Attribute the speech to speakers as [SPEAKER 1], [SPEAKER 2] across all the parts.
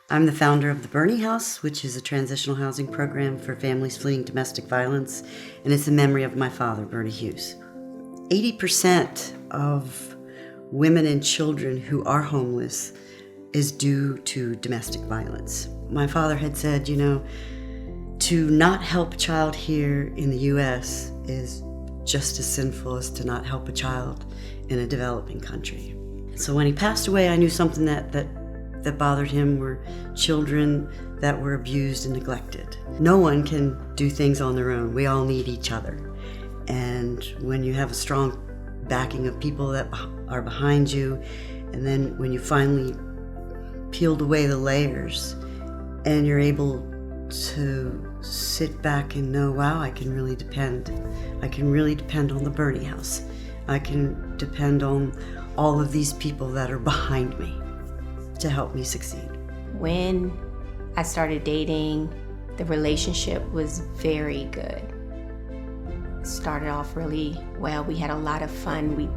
[SPEAKER 1] I'm the founder of the Bernie House, which is a transitional housing program for families fleeing domestic violence, and it's in memory of my father, Bernie Hughes. 80% of women and children who are homeless is due to domestic violence. My father had said, to not help a child here in the U.S. is just as sinful as to not help a child in a developing country. So when he passed away, I knew something that bothered him were children that were abused and neglected. No one can do things on their own. We all need each other. And when you have a strong backing of people that are behind you, and then when you finally peeled away the layers and you're able to sit back and know, wow, I can really depend on the Bernie House. I can depend on all of these people that are behind me to help me succeed.
[SPEAKER 2] When I started dating, the relationship was very good. It started off really well. We had a lot of fun. We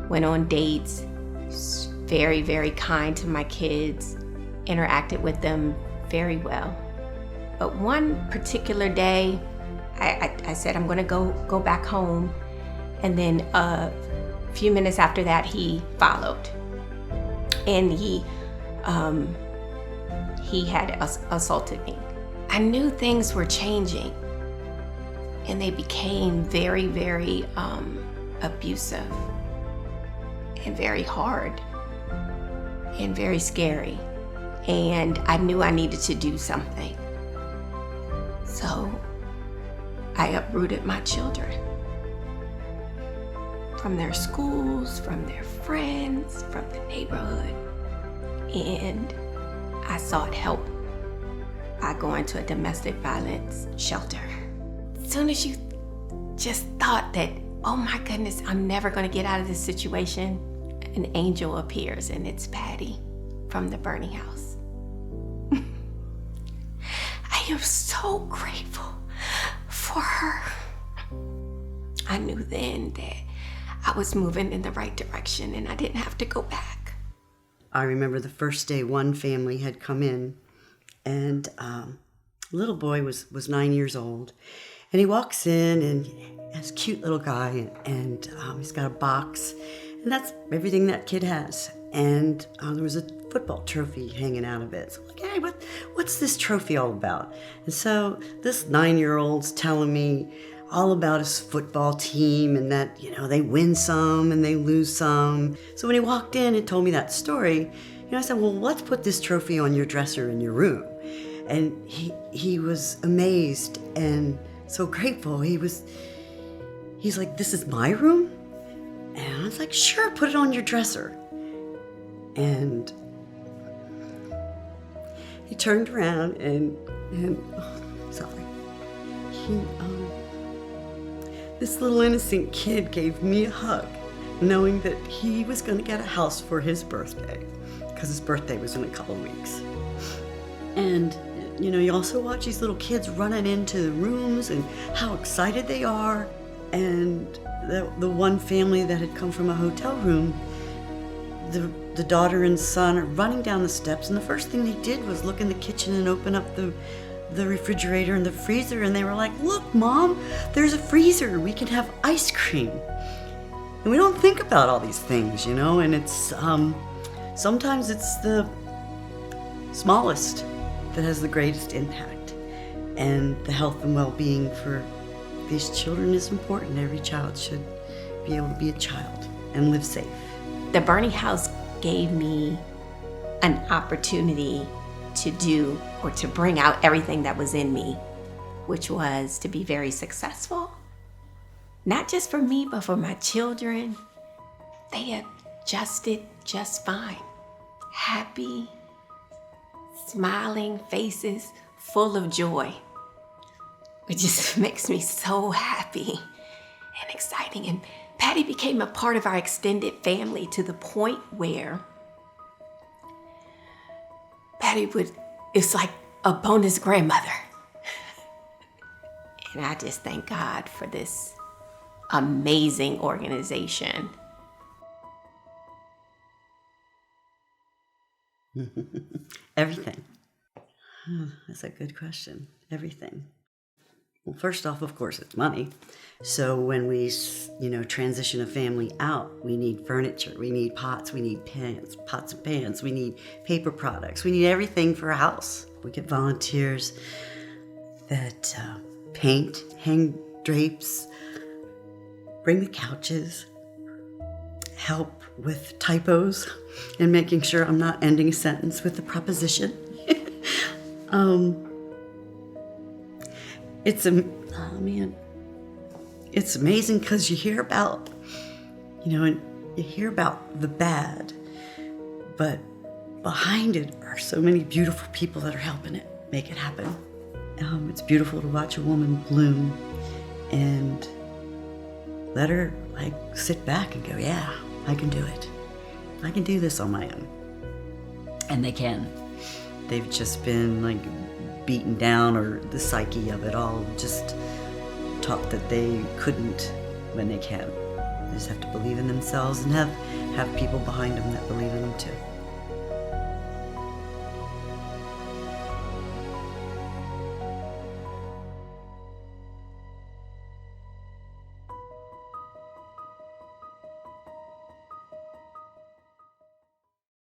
[SPEAKER 2] went on dates. Very, very kind to my kids. Interacted with them very well. But one particular day, I said, I'm gonna go back home. And then a few minutes after that, he followed. And he had assaulted me. I knew things were changing, and they became very, very abusive and very hard and very scary. And I knew I needed to do something. So I uprooted my children from their schools, from their friends, from the neighborhood. And I sought help by going to a domestic violence shelter. As soon as you just thought that, oh my goodness, I'm never gonna get out of this situation, an angel appears, and it's Patty from the Bernie House. I am so grateful for her. I knew then that I was moving in the right direction and I didn't have to go back.
[SPEAKER 1] I remember the first day one family had come in, and little boy was 9 years old, and he walks in and he's a cute little guy, and he's got a box, and that's everything that kid has. And there was a football trophy hanging out of it. So I'm like, hey, what's this trophy all about? And so this 9-year-old's telling me all about his football team and that, they win some and they lose some. So when he walked in and told me that story, I said, well, let's put this trophy on your dresser in your room. And he was amazed and so grateful. He's like, this is my room? And I was like, sure, put it on your dresser. And he turned around and this little innocent kid gave me a hug, knowing that he was going to get a house for his birthday, because his birthday was in a couple of weeks. And, you also watch these little kids running into the rooms and how excited they are. And the one family that had come from a hotel room, the daughter and son are running down the steps, and the first thing they did was look in the kitchen and open up the refrigerator and the freezer, and they were like, look, Mom, there's a freezer, we can have ice cream. And we don't think about all these things, and it's sometimes it's the smallest that has the greatest impact. And the health and well-being for these children is important. Every child should be able to be a child and live safe.
[SPEAKER 2] The Bernie House gave me an opportunity to do or to bring out everything that was in me, which was to be very successful. Not just for me, but for my children. They adjusted just fine. Happy, smiling faces, full of joy. It just makes me so happy and exciting. And Patty became a part of our extended family to the point where Patty it's like a bonus grandmother. And I just thank God for this amazing organization.
[SPEAKER 1] Everything. That's a good question. Everything. Well, first off, of course, it's money. So when we, transition a family out, we need furniture, we need pots, we need pans, pots and pans, we need paper products, we need everything for a house. We get volunteers that paint, hang drapes, bring the couches, help with typos and making sure I'm not ending a sentence with a preposition. It's amazing because you hear about, and you hear about the bad, but behind it are so many beautiful people that are helping it make it happen. It's beautiful to watch a woman bloom and let her sit back and go, yeah, I can do it. I can do this on my own. And they can. They've just been beaten down, or the psyche of it all just taught that they couldn't when they can. They just have to believe in themselves and have people behind them that believe in